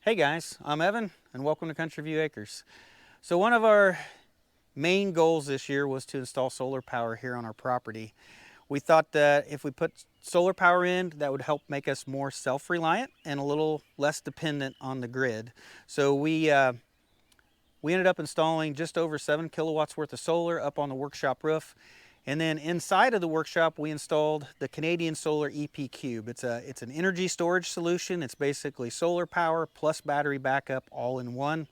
Hey guys, I'm Evan and welcome to Country View Acres. So one of our main goals this year was to install solar power here on our property. We thought that if we put solar power in, that would help make us more self-reliant and a little less dependent on the grid. So we ended up installing just over 7 kilowatts worth of solar up on the workshop roof. And then inside of the workshop, we installed the Canadian Solar EP Cube. It's an energy storage solution. It's basically solar power plus battery backup all in one.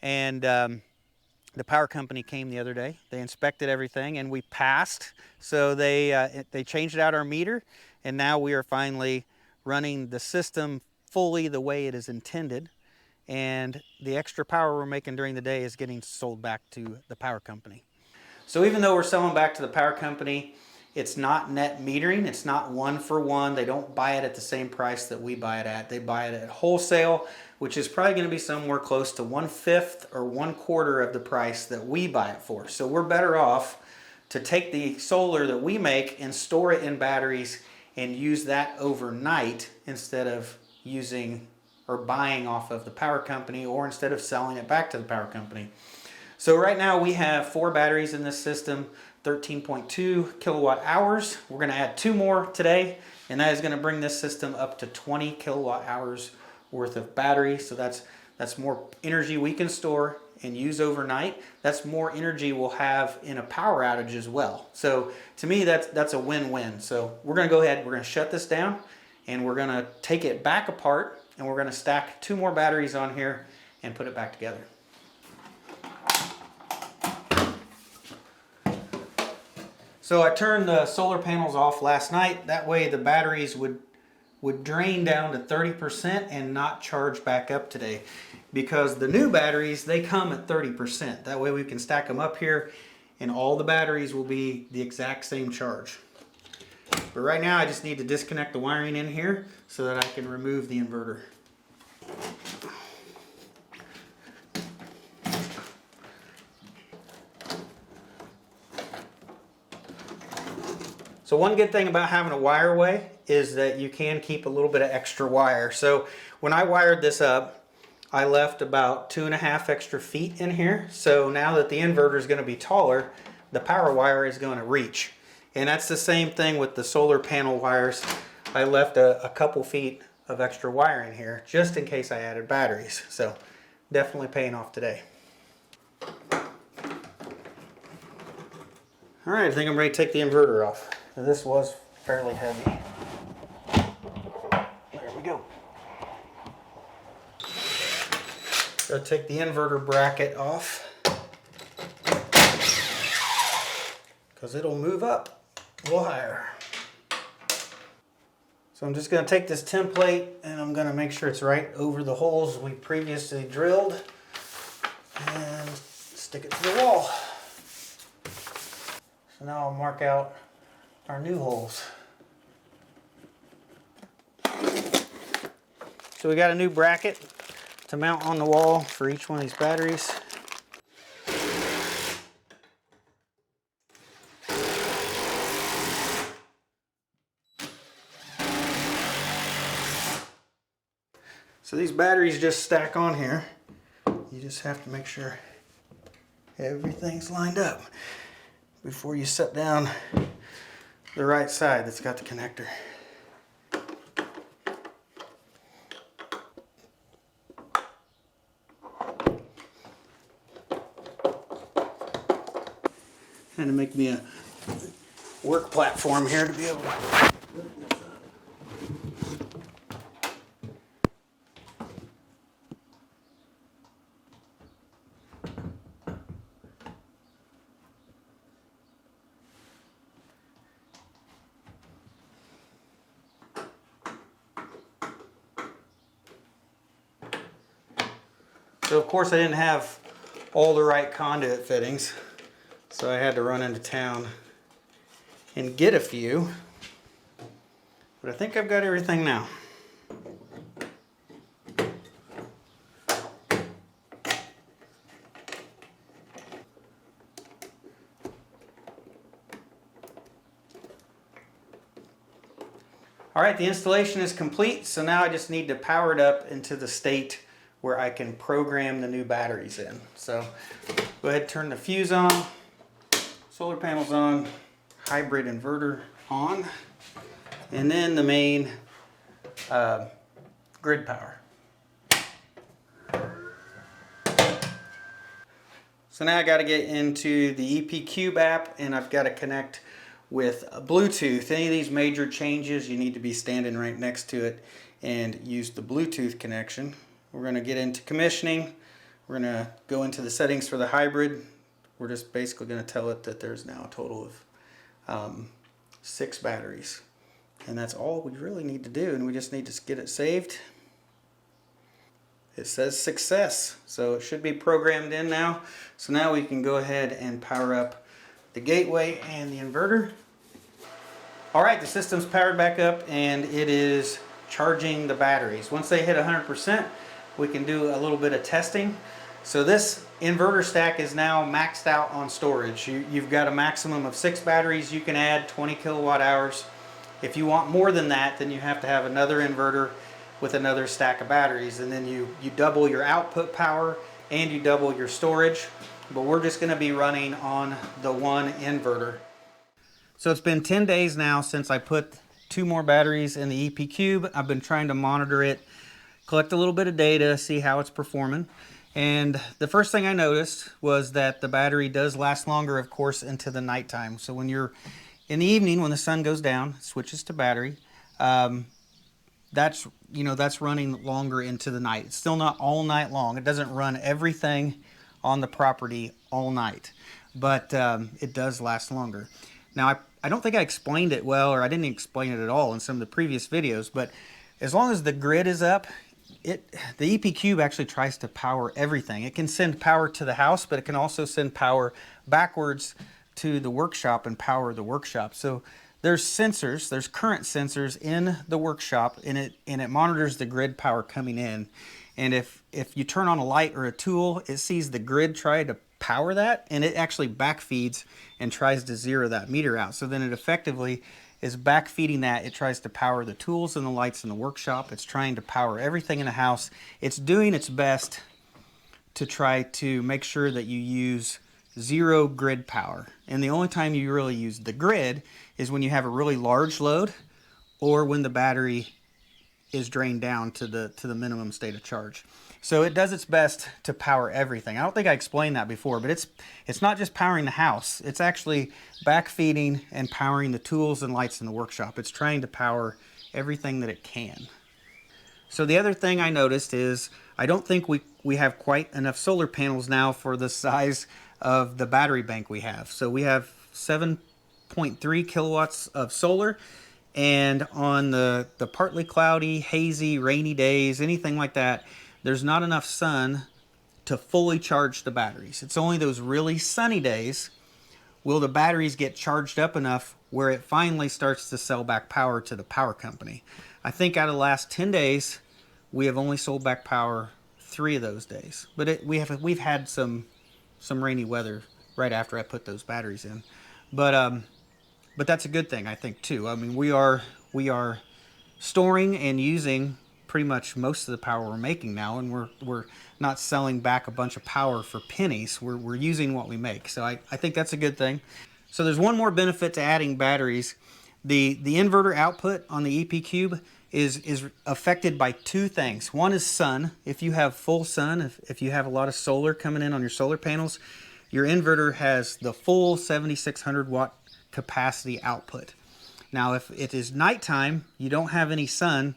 And the power company came the other day. They inspected everything and we passed. So they changed out our meter, and now we are finally running the system fully the way it is intended. And the extra power we're making during the day is getting sold back to the power company. So even though we're selling back to the power company, it's not net metering. It's not one for one. They don't buy it at the same price that we buy it at. They buy it at wholesale, which is probably going to be somewhere close to 1/5 or 1/4 of the price that we buy it for. So we're better off to take the solar that we make and store it in batteries and use that overnight instead of using or buying off of the power company, or instead of selling it back to the power company. So right now we have 4 batteries in this system, 13.2 kilowatt hours. We're going to add 2 more today, and that is going to bring this system up to 20 kilowatt hours worth of battery. So that's more energy we can store and use overnight. That's more energy we'll have in a power outage as well. So to me, that's a win-win. So we're going to go ahead, we're going to shut this down, and we're going to take it back apart, and we're going to stack 2 more batteries on here and put it back together. So I turned the solar panels off last night. That way the batteries would drain down to 30% and not charge back up today. Because the new batteries, they come at 30%. That way we can stack them up here and all the batteries will be the exact same charge. But right now I just need to disconnect the wiring in here so that I can remove the inverter. So one good thing about having a wire way is that you can keep a little bit of extra wire. So when I wired this up, I left about 2.5 extra feet in here. So now that the inverter is going to be taller, the power wire is going to reach. And that's the same thing with the solar panel wires. I left a couple feet of extra wire in here just in case I added batteries. So definitely paying off today. All right, I think I'm ready to take the inverter off. This was fairly heavy. There we go. So take the inverter bracket off because it'll move up a little higher. So I'm just going to take this template and I'm going to make sure it's right over the holes we previously drilled and stick it to the wall. So now I'll mark out our new holes. So we got a new bracket to mount on the wall for each one of these batteries. So these batteries just stack on here. You just have to make sure everything's lined up before you set down the right side that's got the connector. Had to make me a work platform here to be able to lift this up. So of course I didn't have all the right conduit fittings, so I had to run into town and get a few, but I think I've got everything now. right, the installation is complete, so now I just need to power it up into the state where I can program the new batteries in. So go ahead and turn the fuse on, solar panels on, hybrid inverter on, and then the main grid power. So now I got to get into the EP Cube app, and I've got to connect with Bluetooth. Any of these major changes, you need to be standing right next to it and use the Bluetooth connection. We're going to get into commissioning. We're going to go into the settings for the hybrid. We're just basically going to tell it that there's now a total of 6 batteries. And that's all we really need to do, and we just need to get it saved. It says success, so it should be programmed in now. So now we can go ahead and power up the gateway and the inverter. All right, the system's powered back up and it is charging the batteries. Once they hit 100%, we can do a little bit of testing. So this inverter stack is now maxed out on storage. You've got a maximum of 6 batteries you can add, 20 kilowatt hours. If you want more than that, then you have to have another inverter with another stack of batteries, and then you double your output power and you double your storage. But we're just going to be running on the one inverter. So it's been 10 days now since I put 2 more batteries in the EP Cube. I've been trying to monitor it, collect a little bit of data, see how it's performing. And the first thing I noticed was that the battery does last longer, of course, into the nighttime. So when you're in the evening, when the sun goes down, it switches to battery. That's running longer into the night. It's still not all night long. It doesn't run everything on the property all night, but it does last longer. Now, I don't think I explained it well, or I didn't explain it at all in some of the previous videos, but as long as the grid is up, the EP Cube actually tries to power everything. It can send power to the house, but it can also send power backwards to the workshop and power the workshop. So there's sensors, there's current sensors in the workshop, and it monitors the grid power coming in. And if you turn on a light or a tool, it sees the grid try to power that, and it actually backfeeds and tries to zero that meter out. So then it effectively is backfeeding that. It tries to power the tools and the lights in the workshop. It's trying to power everything in the house. It's doing its best to try to make sure that you use zero grid power. And the only time you really use the grid is when you have a really large load, or when the battery is drained down to the minimum state of charge. So it does its best to power everything. I don't think I explained that before, but it's not just powering the house. It's actually backfeeding and powering the tools and lights in the workshop. It's trying to power everything that it can. So the other thing I noticed is I don't think we have quite enough solar panels now for the size of the battery bank we have. So we have 7.3 kilowatts of solar, and on the partly cloudy, hazy, rainy days, anything like that, there's not enough sun to fully charge the batteries. It's only those really sunny days will the batteries get charged up enough where it finally starts to sell back power to the power company. I think out of the last 10 days, we have only sold back power 3 of those days. But we've had some rainy weather right after I put those batteries in. But that's a good thing, I think, too. I mean, we are storing and using pretty much most of the power we're making now, and we're not selling back a bunch of power for pennies. We're using what we make. So I think that's a good thing. So there's one more benefit to adding batteries. The inverter output on the EP Cube is affected by 2 things. One is sun. If you have full sun, if you have a lot of solar coming in on your solar panels, your inverter has the full 7,600 watt capacity output. Now, if it is nighttime, you don't have any sun,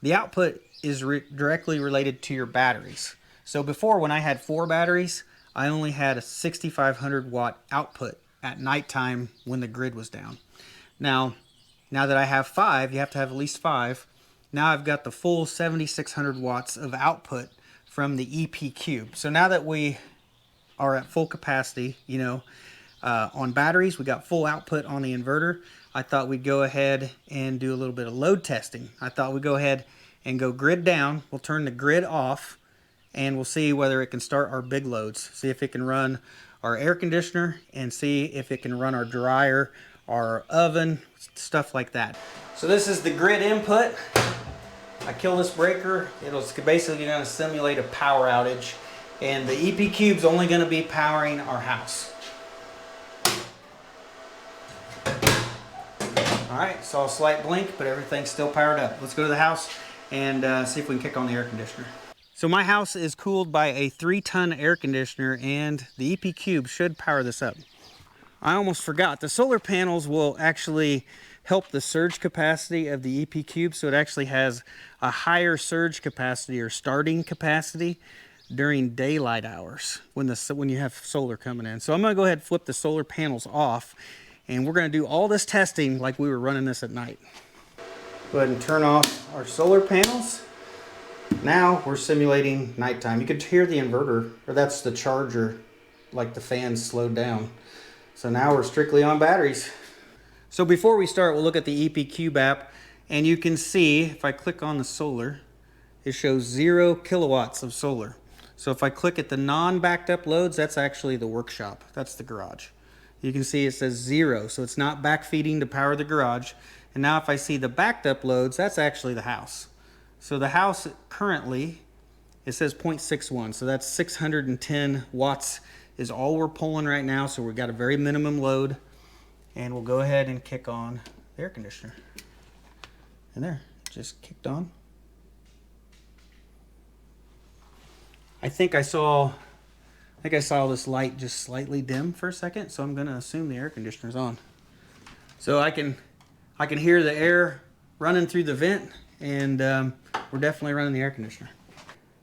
the output is directly related to your batteries. So before, when I had 4 batteries, I only had a 6,500 watt output at nighttime when the grid was down. Now that I have 5, you have to have at least 5. Now I've got the full 7,600 watts of output from the EP Cube. So now that we are at full capacity, on batteries, we got full output on the inverter, I thought we'd go ahead and do a little bit of load testing. I thought we'd go ahead and go grid down. We'll turn the grid off, and we'll see whether it can start our big loads. See if it can run our air conditioner, and see if it can run our dryer, our oven, stuff like that. So this is the grid input. I kill this breaker. It's basically going to simulate a power outage. And the EP cube's only going to be powering our house. All right, saw a slight blink, but everything's still powered up. Let's go to the house and see if we can kick on the air conditioner. So my house is cooled by a 3-ton air conditioner, and the EP cube should power this up. I almost forgot, the solar panels will actually help the surge capacity of the EP cube, so it actually has a higher surge capacity or starting capacity during daylight hours when you have solar coming in. So I'm gonna go ahead and flip the solar panels off, and we're gonna do all this testing like we were running this at night. Go ahead and turn off our solar panels. Now we're simulating nighttime. You could hear the inverter, or that's the charger, like the fans slowed down. So now we're strictly on batteries. So before we start, we'll look at the EP Cube app, and you can see if I click on the solar, it shows 0 kilowatts of solar. So if I click at the non-backed up loads, that's actually the workshop. That's the garage. You can see it says 0, so it's not backfeeding to power the garage. And now if I see the backed up loads, that's actually the house. So the house currently, it says 0.61, so that's 610 watts is all we're pulling right now. So we've got a very minimum load, and we'll go ahead and kick on the air conditioner. And there, just kicked on. I think I saw this light just slightly dim for a second, so I'm gonna assume the air conditioner's on. So I can hear the air running through the vent, and we're definitely running the air conditioner.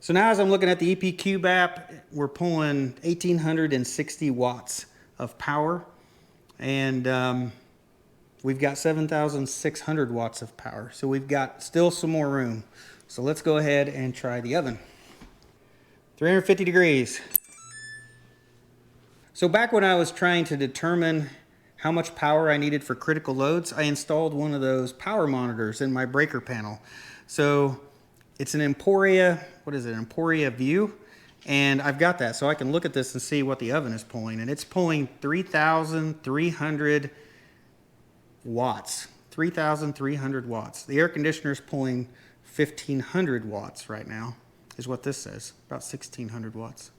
So now as I'm looking at the EP Cube app, we're pulling 1,860 watts of power, and we've got 7,600 watts of power. So we've got still some more room. So let's go ahead and try the oven. 350 degrees. So back when I was trying to determine how much power I needed for critical loads, I installed one of those power monitors in my breaker panel. So it's an Emporia, what is it, Emporia View, and I've got that, so I can look at this and see what the oven is pulling, and it's pulling 3,300 watts. 3,300 watts. The air conditioner is pulling 1,500 watts right now, is what this says, about 1,600 watts.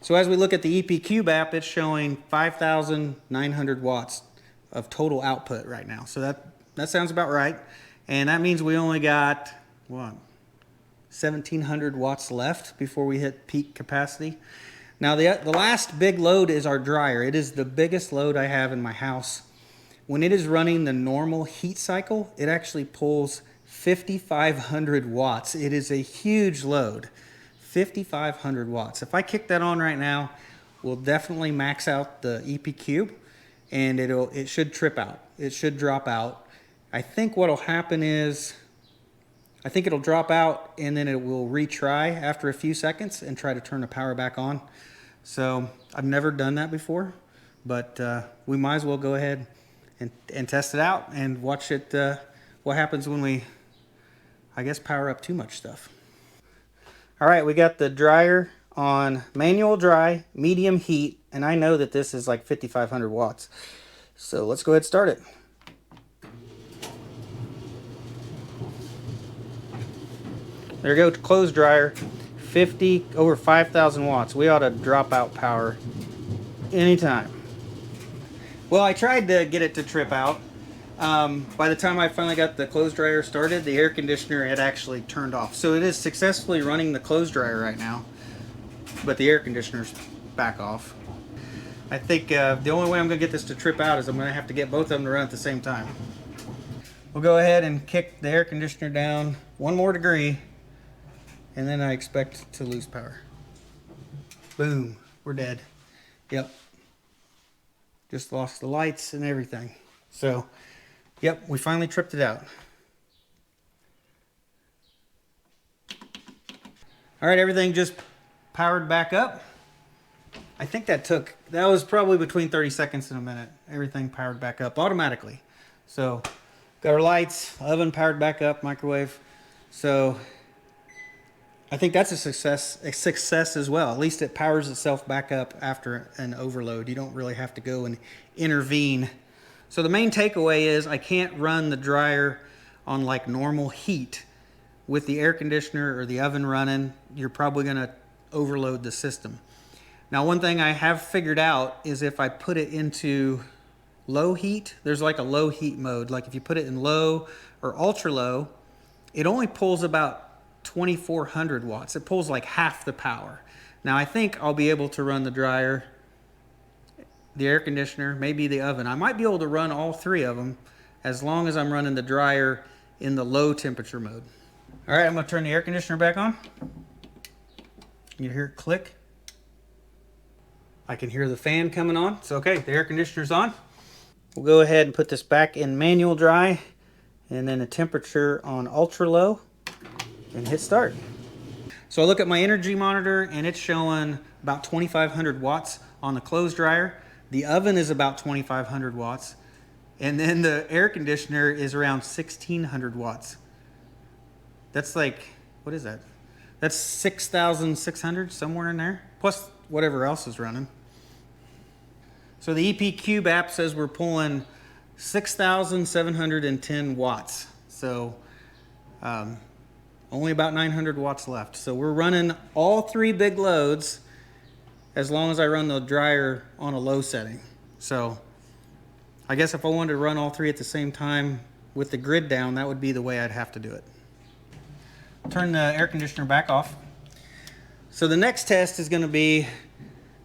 So as we look at the EP Cube app, it's showing 5,900 watts of total output right now. So that sounds about right. And that means we only got, what, 1,700 watts left before we hit peak capacity. Now the last big load is our dryer. It is the biggest load I have in my house. When it is running the normal heat cycle, it actually pulls 5,500 watts. It is a huge load. 5,500 watts. If I kick that on right now, we'll definitely max out the EP Cube, and it should trip out. It should drop out. I think what'll happen is, I think it'll drop out and then it will retry after a few seconds and try to turn the power back on. So I've never done that before, but we might as well go ahead and test it out and watch it, what happens when we, I guess, power up too much stuff. All right, we got the dryer on manual dry, medium heat, and I know that this is like 5,500 watts. So let's go ahead and start it. There we go, clothes dryer, over 5,000 watts. We ought to drop out power anytime. Well, I tried to get it to trip out. By the time I finally got the clothes dryer started, the air conditioner had actually turned off. So it is successfully running the clothes dryer right now, but the air conditioner's back off. I think the only way I'm gonna get this to trip out is I'm gonna have to get both of them to run at the same time. We'll go ahead and kick the air conditioner down 1 more degree, and then I expect to lose power. Boom, we're dead. Yep, just lost the lights and everything. So, yep, we finally tripped it out. All right, everything just powered back up. I think that was probably between 30 seconds and a minute. Everything powered back up automatically. So, got our lights, oven powered back up, microwave. So, I think that's a success as well. At least it powers itself back up after an overload. You don't really have to go and intervene So the main takeaway is I can't run the dryer on like normal heat. With the air conditioner or the oven running, you're probably gonna overload the system. Now, one thing I have figured out is if I put it into low heat, there's like a low heat mode. Like if you put it in low or ultra low, it only pulls about 2400 watts. It pulls like half the power. Now I think I'll be able to run the dryer, the air conditioner, maybe the oven. I might be able to run all three of them as long as I'm running the dryer in the low temperature mode. All right, I'm gonna turn the air conditioner back on. You hear it click. I can hear the fan coming on. So okay, the air conditioner's on. We'll go ahead and put this back in manual dry and then a temperature on ultra low and hit start. So I look at my energy monitor and it's showing about 2500 watts on the clothes dryer. The oven is about 2500 watts. And then the air conditioner is around 1600 watts. That's like, what is that? That's 6,600, somewhere in there, plus whatever else is running. So the EP Cube app says we're pulling 6,710 watts. So only about 900 watts left. So we're running all three big loads as long as I run the dryer on a low setting. So I guess if I wanted to run all three at the same time with the grid down, that would be the way I'd have to do it. Turn the air conditioner back off. So the next test is going to be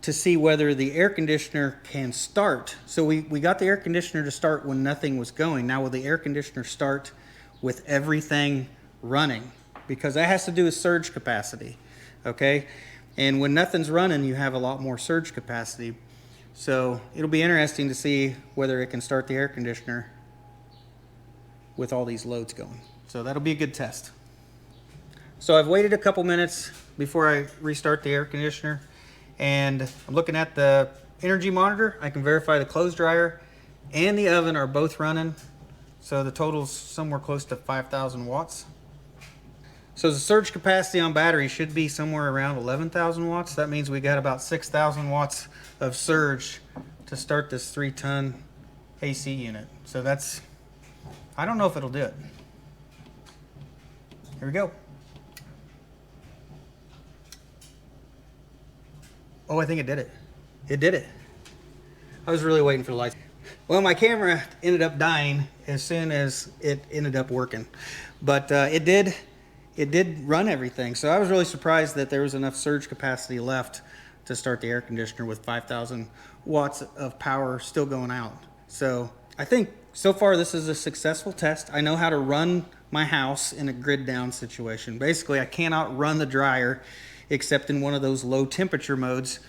to see whether the air conditioner can start. So we got the air conditioner to start when nothing was going. Now will the air conditioner start with everything running? Because that has to do with surge capacity, okay? And when nothing's running, you have a lot more surge capacity. So it'll be interesting to see whether it can start the air conditioner with all these loads going. So that'll be a good test. So I've waited a couple minutes before I restart the air conditioner, and I'm looking at the energy monitor. I can verify the clothes dryer and the oven are both running. So the total's somewhere close to 5,000 watts. So the surge capacity on battery should be somewhere around 11,000 watts. That means we got about 6,000 watts of surge to start this 3-ton AC unit. So that's, I don't know if it'll do it. Here we go. Oh, I think it did it. It did it. I was really waiting for the lights. Well, my camera ended up dying as soon as it ended up working. But it did run everything. So I was really surprised that there was enough surge capacity left to start the air conditioner with 5,000 watts of power still going out. So I think so far this is a successful test. I know how to run my house in a grid down situation. Basically, I cannot run the dryer except in one of those low temperature modes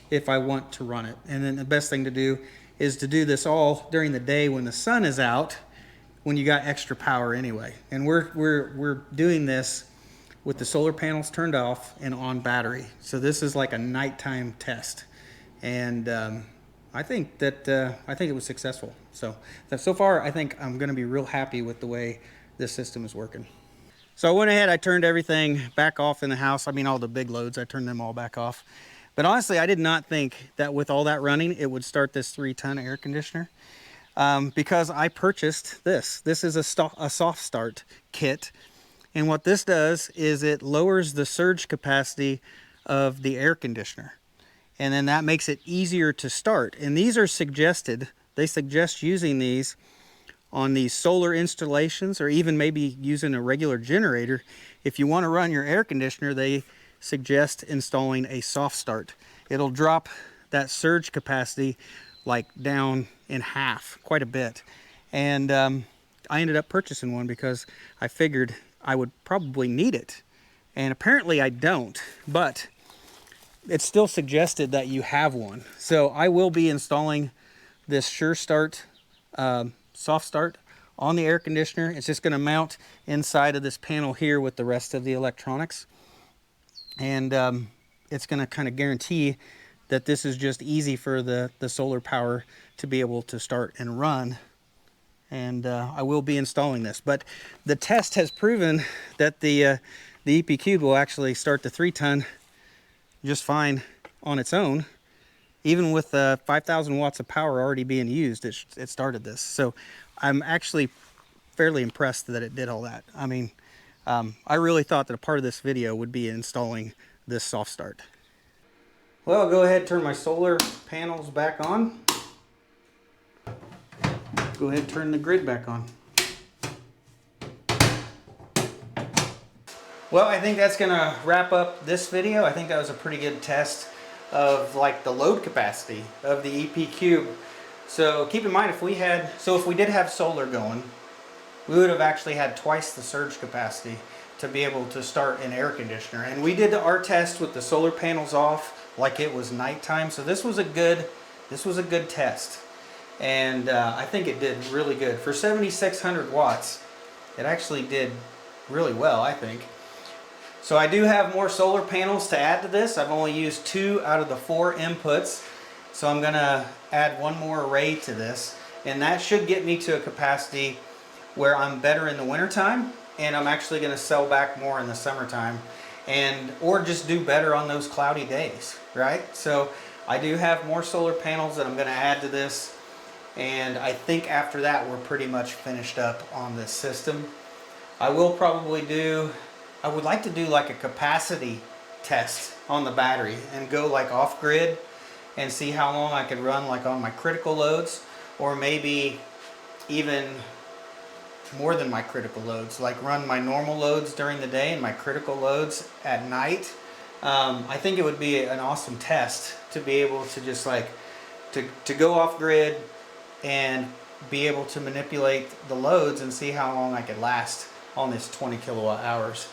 if I want to run it. And then the best thing to do is to do this all during the day when the sun is out, when you got extra power anyway. And we're doing this with the solar panels turned off and on battery. So this is like a nighttime test. And I think it was successful. So far, I think I'm gonna be real happy with the way this system is working. So I went ahead, I turned everything back off in the house. I mean, all the big loads, I turned them all back off. But honestly, I did not think that with all that running, it would start this 3-ton air conditioner. Because I purchased this. This is a soft start kit. And what this does is it lowers the surge capacity of the air conditioner. And then that makes it easier to start. And these are suggested, they suggest using these on these solar installations, or even maybe using a regular generator. If you want to run your air conditioner, they suggest installing a soft start. It'll drop that surge capacity like down in half, quite a bit. And I ended up purchasing one because I figured I would probably need it. And apparently I don't, but it's still suggested that you have one. So I will be installing this Sure Start soft start on the air conditioner. It's just going to mount inside of this panel here with the rest of the electronics. And it's going to kind of guarantee that this is just easy for the solar power to be able to start and run. And I will be installing this. But the test has proven that the EP Cube will actually start the 3-ton just fine on its own. even with 5,000 watts of power already being used, it started this. So I'm actually fairly impressed that it did all that. I mean, I really thought that a part of this video would be installing this soft start. Well, I'll go ahead and turn my solar panels back on. Go ahead and turn the grid back on. Well, I think that's gonna wrap up this video. I think that was a pretty good test of like the load capacity of the EP Cube. So keep in mind, if we did have solar going, we would have actually had twice the surge capacity to be able to start an air conditioner. And we did our test with the solar panels off like it was nighttime. So this was a good test. And I think it did really good. For 7,600 watts, it actually did really well, I think. So I do have more solar panels to add to this. I've only used 2 out of the 4 inputs. So I'm gonna add one more array to this. And that should get me to a capacity where I'm better in the wintertime, and I'm actually gonna sell back more in the summertime, or just do better on those cloudy days, right? So I do have more solar panels that I'm gonna add to this. And I think after that, we're pretty much finished up on this system. I would like to do like a capacity test on the battery and go like off grid and see how long I could run like on my critical loads, or maybe even more than my critical loads, like run my normal loads during the day and my critical loads at night. I think it would be an awesome test to be able to just like to go off grid and be able to manipulate the loads and see how long I could last on this 20 kilowatt hours.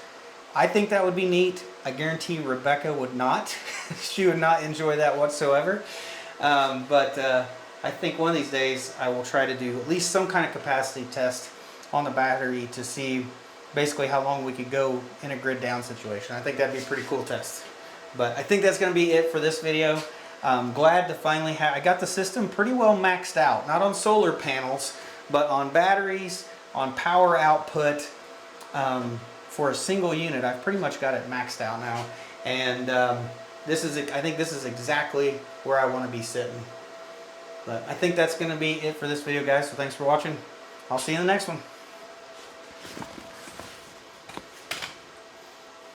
I think that would be neat. I guarantee Rebecca would not. She would not enjoy that whatsoever. But I think one of these days I will try to do at least some kind of capacity test on the battery to see basically how long we could go in a grid down situation. I think that'd be a pretty cool test. But I think that's going to be it for this video. I'm glad to finally I got the system pretty well maxed out. Not on solar panels, but on batteries, on power output. For a single unit, I've pretty much got it maxed out now. And I think this is exactly where I want to be sitting. But I think that's going to be it for this video, guys. So thanks for watching. I'll see you in the next one.